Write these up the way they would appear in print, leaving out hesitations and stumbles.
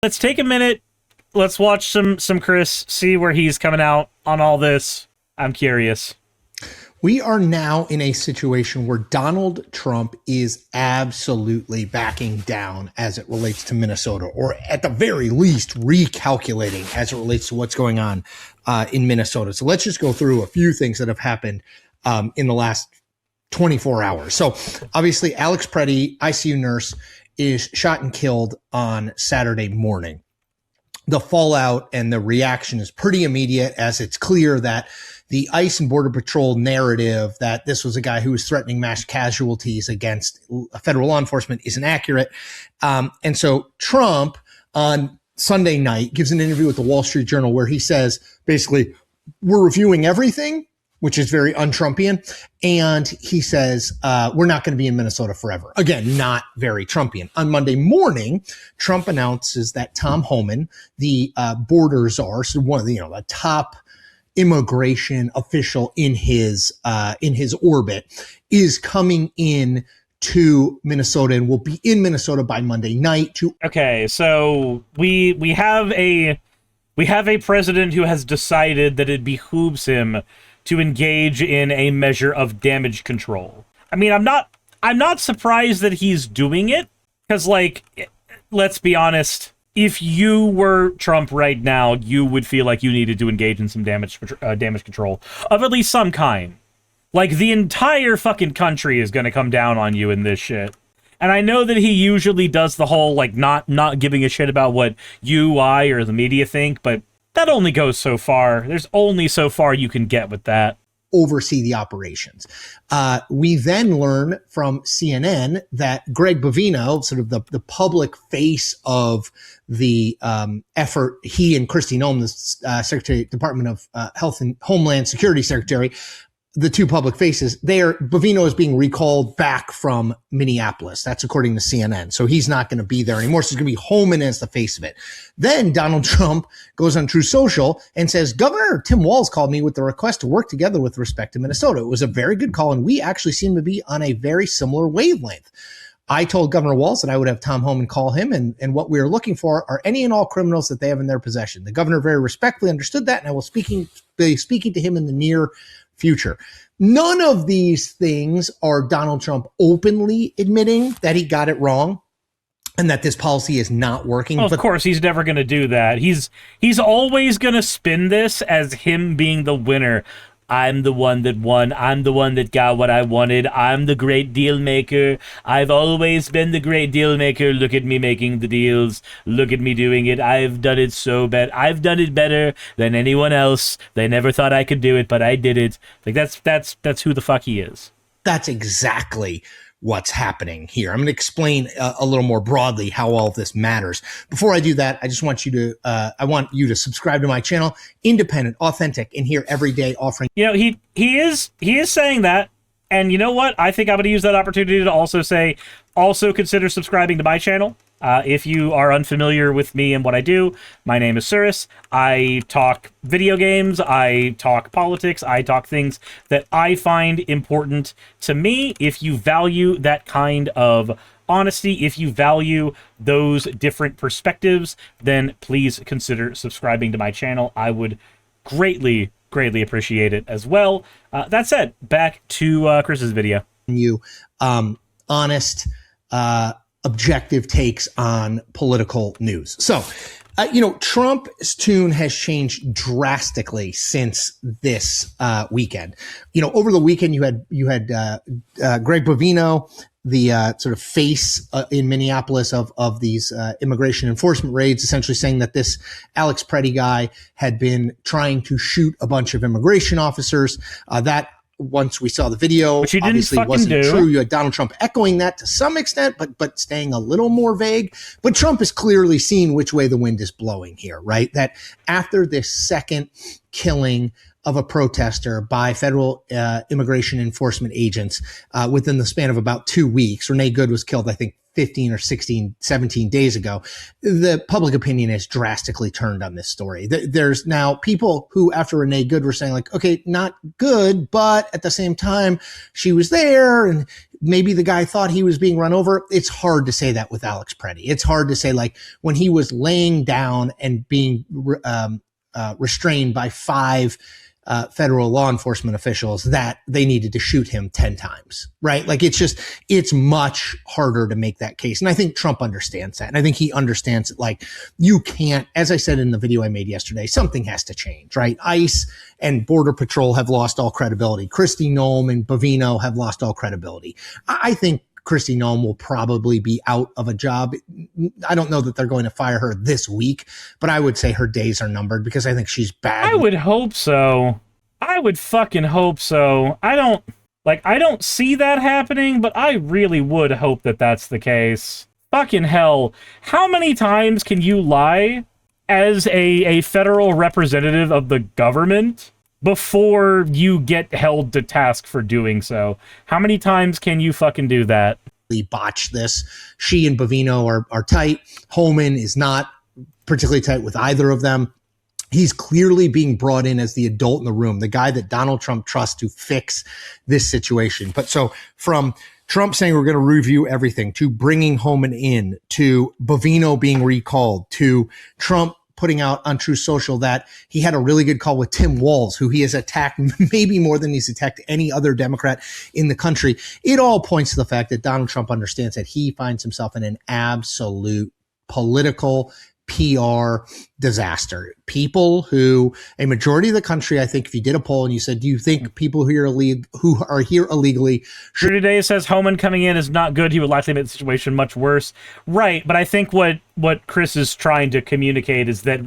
Let's take a minute. Let's watch some Chris, see where he's coming out on all this. I'm curious. We are now in a situation where Donald Trump is absolutely backing down as it relates to Minnesota, or at the very least recalculating as it relates to what's going on in Minnesota. So let's just go through a few things that have happened in the last 24 hours. So obviously Alex Preddy, ICU nurse, is shot and killed on Saturday morning. The fallout and the reaction is pretty immediate, as it's clear that the ICE and Border Patrol narrative that this was a guy who was threatening mass casualties against federal law enforcement isn't accurate. And so Trump on Sunday night gives an interview with the Wall Street Journal where he says, basically, we're reviewing everything, which is very un-Trumpian. And he says, we're not going to be in Minnesota forever. Again, not very Trumpian. On Monday morning, Trump announces that Tom Homan, the border czar, so one of the, the top immigration official in his orbit, is coming in to Minnesota and will be in Minnesota by Monday night. Okay, so we have a president who has decided that it behooves him to engage in a measure of damage control. I mean, I'm not surprised that he's doing it, because, like, let's be honest, if you were Trump right now, you would feel like you needed to engage in some damage control of at least some kind. Like, the entire fucking country is going to come down on you in this shit. And I know that he usually does the whole, like, not giving a shit about what you, I, or the media think, but that only goes so far. There's only so far you can get with that. Oversee the operations. We then learn from CNN that Greg Bovino, sort of the public face of the effort, he and Kristi Noem, the Department of Health and Homeland Security Secretary, the two public faces, Bovino is being recalled back from Minneapolis. That's according to CNN. So he's not going to be there anymore. So it's going to be Homan as the face of it. Then Donald Trump goes on True Social and says, Governor Tim Walz called me with the request to work together with respect to Minnesota. It was a very good call, and we actually seem to be on a very similar wavelength. I told Governor Walz that I would have Tom Homan call him, and what we are looking for are any and all criminals that they have in their possession. The governor very respectfully understood that, and I will be speaking to him in the near future. None of these things are Donald Trump openly admitting that he got it wrong and that this policy is not working. Well, of course, he's never going to do that. He's always going to spin this as him being the winner. I'm the one that won. I'm the one that got what I wanted. I'm the great deal maker. I've always been the great deal maker. Look at me making the deals. Look at me doing it. I've done it so bad. I've done it better than anyone else. They never thought I could do it, but I did it. Like, that's who the fuck he is. That's exactly what's happening here. I'm going to explain a little more broadly how all of this matters. Before I do that, I just want you to subscribe to my channel, independent, authentic, and here every day offering. He is saying that, and you know what? I think I'm going to use that opportunity to also consider subscribing to my channel. If you are unfamiliar with me and what I do, my name is Suris. I talk video games, I talk politics, I talk things that I find important to me. If you value that kind of honesty, if you value those different perspectives, then please consider subscribing to my channel. I would greatly appreciate it as well. That said, back to Chris's video. You honest, objective takes on political news. So, Trump's tune has changed drastically since this weekend. Over the weekend, you had Greg Bovino, the sort of face in Minneapolis of these immigration enforcement raids, essentially saying that this Alex Preddy guy had been trying to shoot a bunch of immigration officers. That, once we saw the video, which obviously wasn't true. You had Donald Trump echoing that to some extent, but staying a little more vague. But Trump has clearly seen which way the wind is blowing here, right? That after this second killing of a protester by federal immigration enforcement agents within the span of about 2 weeks, Renee Good was killed, I think, 15 or 16, 17 days ago, the public opinion has drastically turned on this story. There's now people who, after Renee Good, were saying like, okay, not good, but at the same time, she was there and maybe the guy thought he was being run over. It's hard to say that with Alex Preddy. It's hard to say like when he was laying down and being restrained by 5 federal law enforcement officials that they needed to shoot him 10 times, right? Like it's much harder to make that case. And I think Trump understands that. And I think he understands that, like, you can't, as I said in the video I made yesterday, something has to change, right? ICE and Border Patrol have lost all credibility. Kristi Noem and Bovino have lost all credibility. I think Kristi Noem will probably be out of a job. I don't know that they're going to fire her this week, but I would say her days are numbered because I think she's bad. I would hope so. I would fucking hope so. I don't see that happening, but I really would hope that that's the case. Fucking hell. How many times can you lie as a federal representative of the government before you get held to task for doing so? How many times can you fucking do that? Botch this. She and Bovino are tight. Holman is not particularly tight with either of them. He's clearly being brought in as the adult in the room, the guy that Donald Trump trusts to fix this situation. But so from Trump saying we're going to review everything, to bringing Holman in, to Bovino being recalled, to Trump putting out on True Social that he had a really good call with Tim Walz, who he has attacked maybe more than he's attacked any other Democrat in the country. It all points to the fact that Donald Trump understands that he finds himself in an absolute political PR disaster. People who, a majority of the country, I think if you did a poll and you said, do you think people who are here illegally should... Today says Homan coming in is not good. He would likely make the situation much worse. Right, but I think what Chris is trying to communicate is that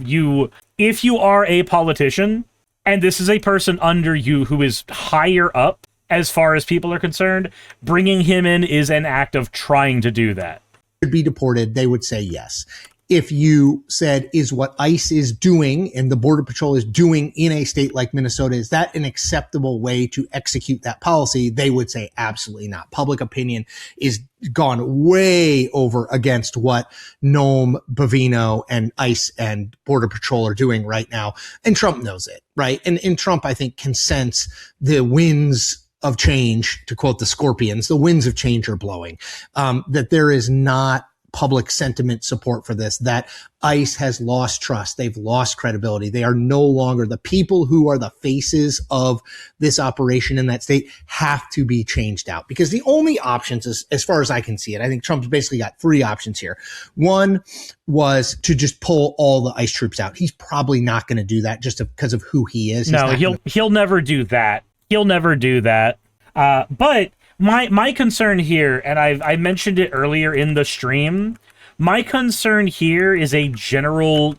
if you are a politician, and this is a person under you who is higher up as far as people are concerned, bringing him in is an act of trying to do that. Should be deported, they would say yes. If you said, is what ICE is doing and the Border Patrol is doing in a state like Minnesota, is that an acceptable way to execute that policy? They would say absolutely not. Public opinion is gone way over against what Noem, Bovino, and ICE and Border Patrol are doing right now. And Trump knows it, right? And Trump, I think, can sense the winds of change, to quote the Scorpions, the winds of change are blowing, that there is not public sentiment support for this, that ICE has lost trust. They've lost credibility. They are no longer the people who are the faces of this operation in that state have to be changed out, because the only options, as far as I can see it, I think Trump's basically got 3 options here. One was to just pull all the ICE troops out. He's probably not going to do that just because of who he is. No, he'll never do that. He'll never do that. But my concern here, and I mentioned it earlier in the stream, my concern here is a general,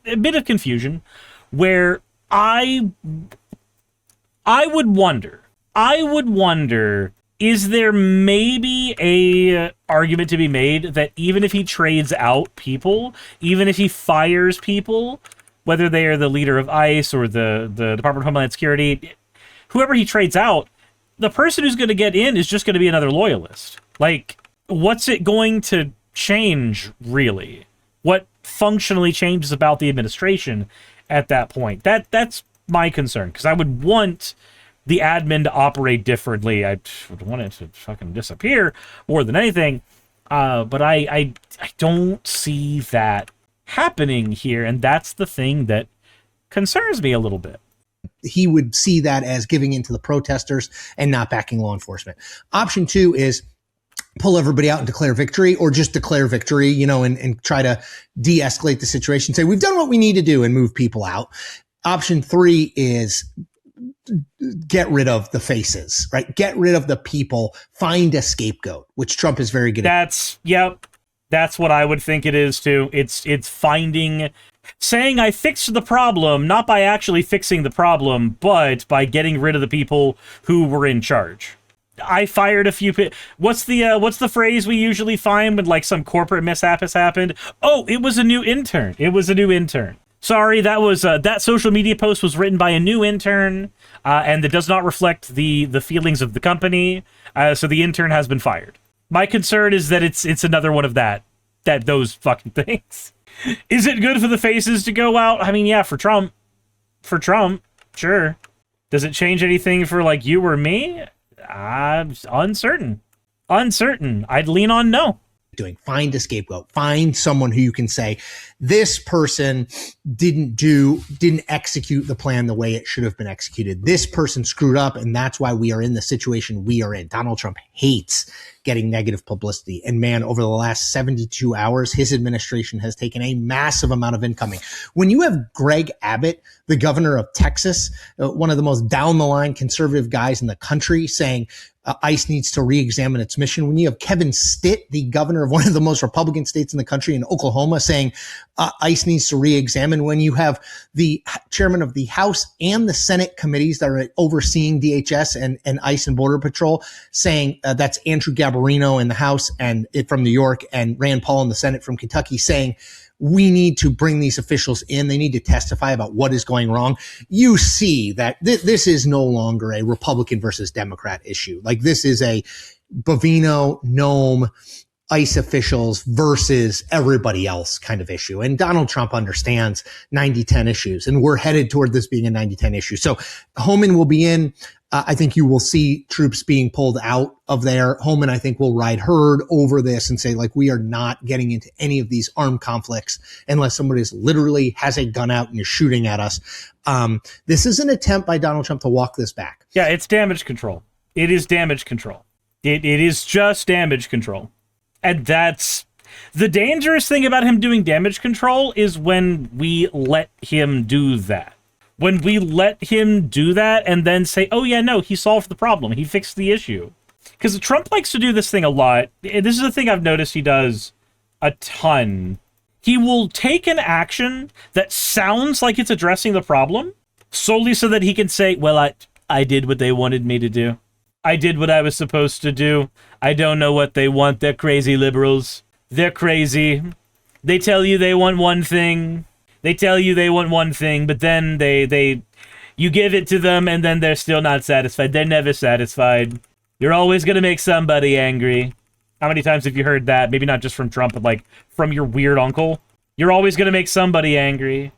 a bit of confusion, where I would wonder, is there maybe a argument to be made that even if he trades out people, even if he fires people, whether they are the leader of ICE or the Department of Homeland Security, whoever he trades out, the person who's going to get in is just going to be another loyalist. Like, what's it going to change, really? What functionally changes about the administration at that point? That's my concern, because I would want the admin to operate differently. I would want it to fucking disappear more than anything. But I don't see that happening here, and that's the thing that concerns me a little bit. He would see that as giving in to the protesters and not backing law enforcement. Option 2 is pull everybody out and declare victory, or just declare victory, and try to de-escalate the situation. Say, we've done what we need to do and move people out. Option 3 is get rid of the faces, right? Get rid of the people, find a scapegoat, which Trump is very good at. That's what I would think it is too. It's saying I fixed the problem, not by actually fixing the problem, but by getting rid of the people who were in charge. I fired a few what's the phrase we usually find when like some corporate mishap has happened? Oh, it was a new intern. Sorry, that was that social media post was written by a new intern, and it does not reflect the feelings of the company. So the intern has been fired. My concern is that it's another one of those fucking things. Is it good for the faces to go out? I mean, yeah, for Trump, sure. Does it change anything for like you or me? I'm uncertain. I'd lean on no. Find a scapegoat, find someone who you can say, this person didn't execute the plan the way it should have been executed. This person screwed up, and that's why we are in the situation we are in. Donald Trump hates getting negative publicity. And man, over the last 72 hours, his administration has taken a massive amount of incoming. When you have Greg Abbott, the governor of Texas, one of the most down the line conservative guys in the country, saying, ICE needs to re-examine its mission. When you have Kevin Stitt, the governor of one of the most Republican states in the country in Oklahoma, saying ICE needs to re-examine. When you have the chairman of the House and the Senate committees that are overseeing DHS and ICE and Border Patrol saying that's Andrew Garbarino in the House and from New York and Rand Paul in the Senate from Kentucky saying, we need to bring these officials in. They need to testify about what is going wrong. You see that this is no longer a Republican versus Democrat issue. Like this is a Bovino, Nome, ICE officials versus everybody else kind of issue. And Donald Trump understands 90-10 issues, and we're headed toward this being a 90-10 issue. So Homan will be in. I think you will see troops being pulled out of there. Homan, I think, will ride herd over this and say, like, we are not getting into any of these armed conflicts unless somebody literally has a gun out and is shooting at us. This is an attempt by Donald Trump to walk this back. Yeah, it's damage control. It is damage control. It is just damage control. And that's the dangerous thing about him doing damage control is when we let him do that. When we let him do that and then say, oh, yeah, no, he solved the problem. He fixed the issue. Because Trump likes to do this thing a lot. This is a thing I've noticed he does a ton. He will take an action that sounds like it's addressing the problem solely so that he can say, well, I did what they wanted me to do. I did what I was supposed to do. I don't know what they want. They're crazy liberals. They're crazy. They tell you they want one thing. They tell you they want one thing, but then you give it to them and then they're still not satisfied. They're never satisfied. You're always going to make somebody angry. How many times have you heard that? Maybe not just from Trump, but like from your weird uncle. You're always going to make somebody angry.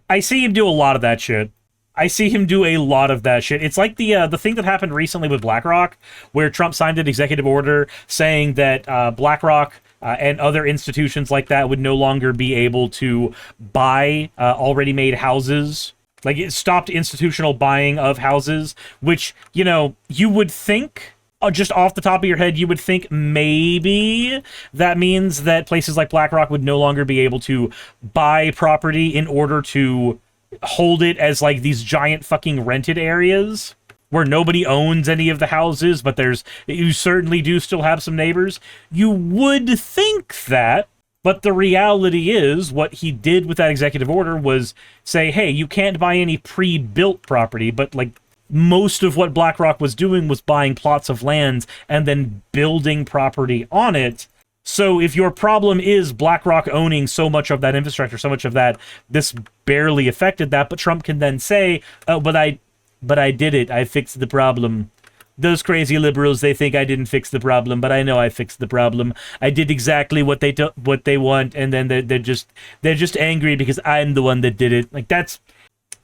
I see him do a lot of that shit. It's like the thing that happened recently with BlackRock, where Trump signed an executive order saying that BlackRock and other institutions like that would no longer be able to buy already made houses. Like, it stopped institutional buying of houses, which, you know, you would think, just off the top of your head, you would think maybe that means that places like BlackRock would no longer be able to buy property in order to hold it as, like, these giant fucking rented areas where nobody owns any of the houses, but you certainly do still have some neighbors. You would think that, but the reality is what he did with that executive order was say, hey, you can't buy any pre-built property, but like most of what BlackRock was doing was buying plots of lands and then building property on it. So if your problem is BlackRock owning so much of that infrastructure, so much of that, this barely affected that, but Trump can then say, oh, but I did it. I fixed the problem. Those crazy liberals, they think I didn't fix the problem, but I know I fixed the problem. I did exactly what they want, and then they're just angry because I'm the one that did it. Like,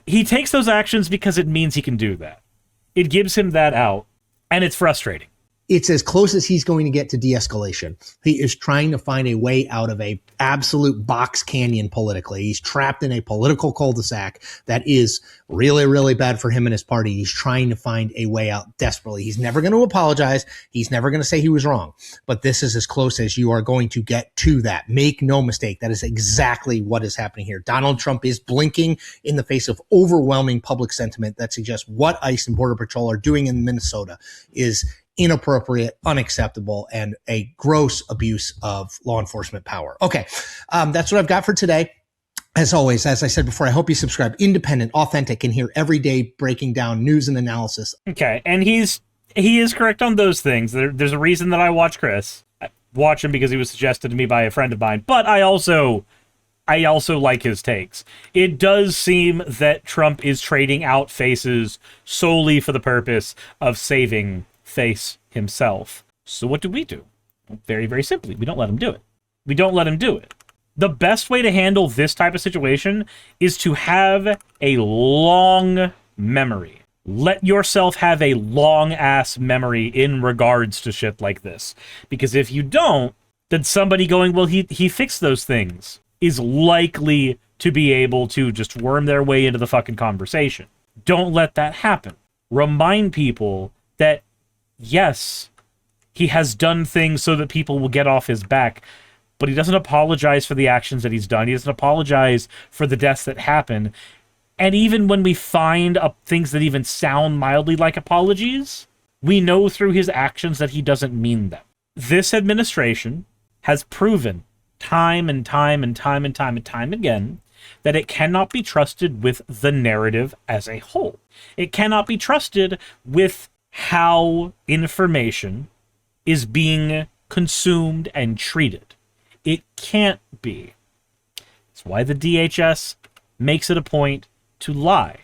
he takes those actions because it means he can do that. It gives him that out, and it's frustrating. It's as close as he's going to get to de-escalation. He is trying to find a way out of a absolute box canyon politically. He's trapped in a political cul-de-sac that is really, really bad for him and his party. He's trying to find a way out desperately. He's never going to apologize. He's never going to say he was wrong. But this is as close as you are going to get to that. Make no mistake. That is exactly what is happening here. Donald Trump is blinking in the face of overwhelming public sentiment that suggests what ICE and Border Patrol are doing in Minnesota is inappropriate, unacceptable, and a gross abuse of law enforcement power. Okay, that's what I've got for today. As always, as I said before, I hope you subscribe. Independent, authentic, and here every day breaking down news and analysis. Okay, and he is correct on those things. There's a reason that I watch Chris. I watch him because he was suggested to me by a friend of mine, but I also like his takes. It does seem that Trump is trading out faces solely for the purpose of saving face himself. So what do? Very, very simply, we don't let him do it. We don't let him do it. The best way to handle this type of situation is to have a long memory. Let yourself have a long-ass memory in regards to shit like this. Because if you don't, then somebody going, well, he fixed those things, is likely to be able to just worm their way into the fucking conversation. Don't let that happen. Remind people that, yes, he has done things so that people will get off his back, but he doesn't apologize for the actions that he's done. He doesn't apologize for the deaths that happen. And even when we find things that even sound mildly like apologies, we know through his actions that he doesn't mean them. This administration has proven time and time again that it cannot be trusted with the narrative as a whole. It cannot be trusted with how information is being consumed and treated. It can't be. That's why the DHS makes it a point to lie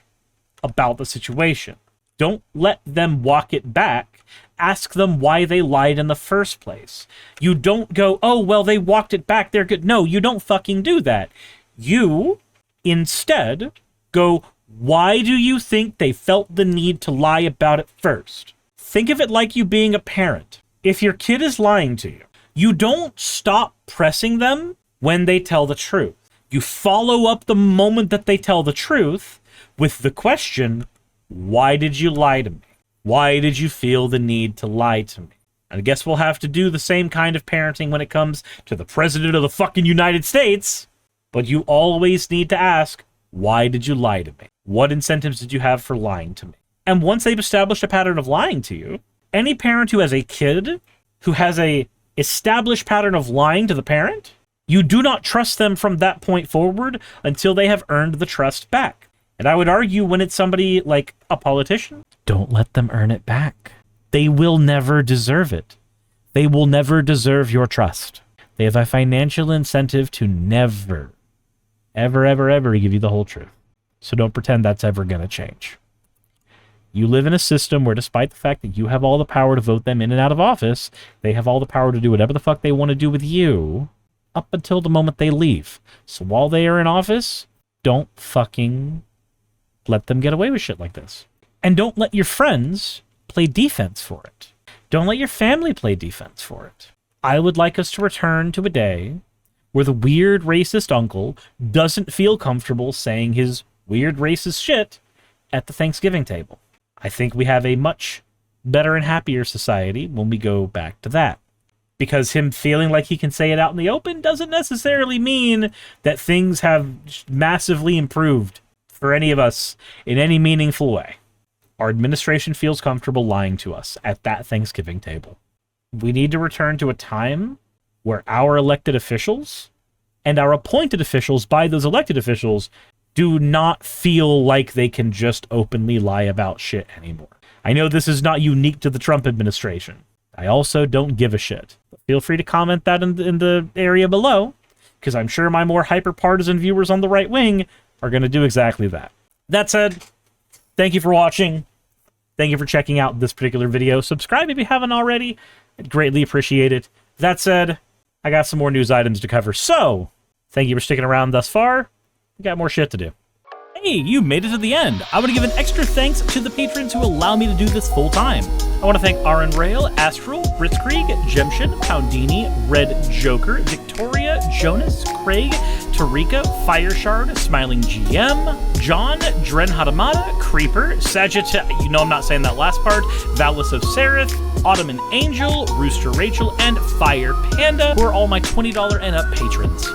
about the situation. Don't let them walk it back. Ask them why they lied in the first place. You don't go, oh, well, they walked it back, they're good. No, you don't fucking do that. You, instead, go, why do you think they felt the need to lie about it first? Think of it like you being a parent. If your kid is lying to you, you don't stop pressing them when they tell the truth. You follow up the moment that they tell the truth with the question, why did you lie to me? Why did you feel the need to lie to me? And I guess we'll have to do the same kind of parenting when it comes to the president of the fucking United States. But you always need to ask, why did you lie to me? What incentives did you have for lying to me? And once they've established a pattern of lying to you, any parent who has a kid who has a established pattern of lying to the parent, you do not trust them from that point forward until they have earned the trust back. And I would argue when it's somebody like a politician, don't let them earn it back. They will never deserve it. They will never deserve your trust. They have a financial incentive to never, ever give you the whole truth. So don't pretend that's ever going to change. You live in a system where despite the fact that you have all the power to vote them in and out of office, they have all the power to do whatever the fuck they want to do with you up until the moment they leave. So while they are in office, don't fucking let them get away with shit like this. And don't let your friends play defense for it. Don't let your family play defense for it. I would like us to return to a day where the weird racist uncle doesn't feel comfortable saying his weird racist shit at the Thanksgiving table. I think we have a much better and happier society when we go back to that. Because him feeling like he can say it out in the open doesn't necessarily mean that things have massively improved for any of us in any meaningful way. Our administration feels comfortable lying to us at that Thanksgiving table. We need to return to a time where our elected officials and our appointed officials by those elected officials do not feel like they can just openly lie about shit anymore. I know this is not unique to the Trump administration. I also don't give a shit. Feel free to comment that in the area below, because I'm sure my more hyper-partisan viewers on the right wing are going to do exactly that. That said, thank you for watching. Thank you for checking out this particular video. Subscribe if you haven't already. I'd greatly appreciate it. That said, I got some more news items to cover, so thank you for sticking around thus far. We got more shit to do. Hey, you made it to the end. I want to give an extra thanks to the patrons who allow me to do this full time. I want to thank Aaron Rail, Astral, Britzkrieg, Jemshin, Poundini, Red Joker, Victoria, Jonas, Craig, Tarika, Fireshard, Smiling GM, John, Dren Hadamada, Creeper, Sagitta, you know I'm not saying that last part, Valis of Seraph, Ottoman Angel, Rooster Rachel, and Fire Panda, who are all my $20 and up patrons.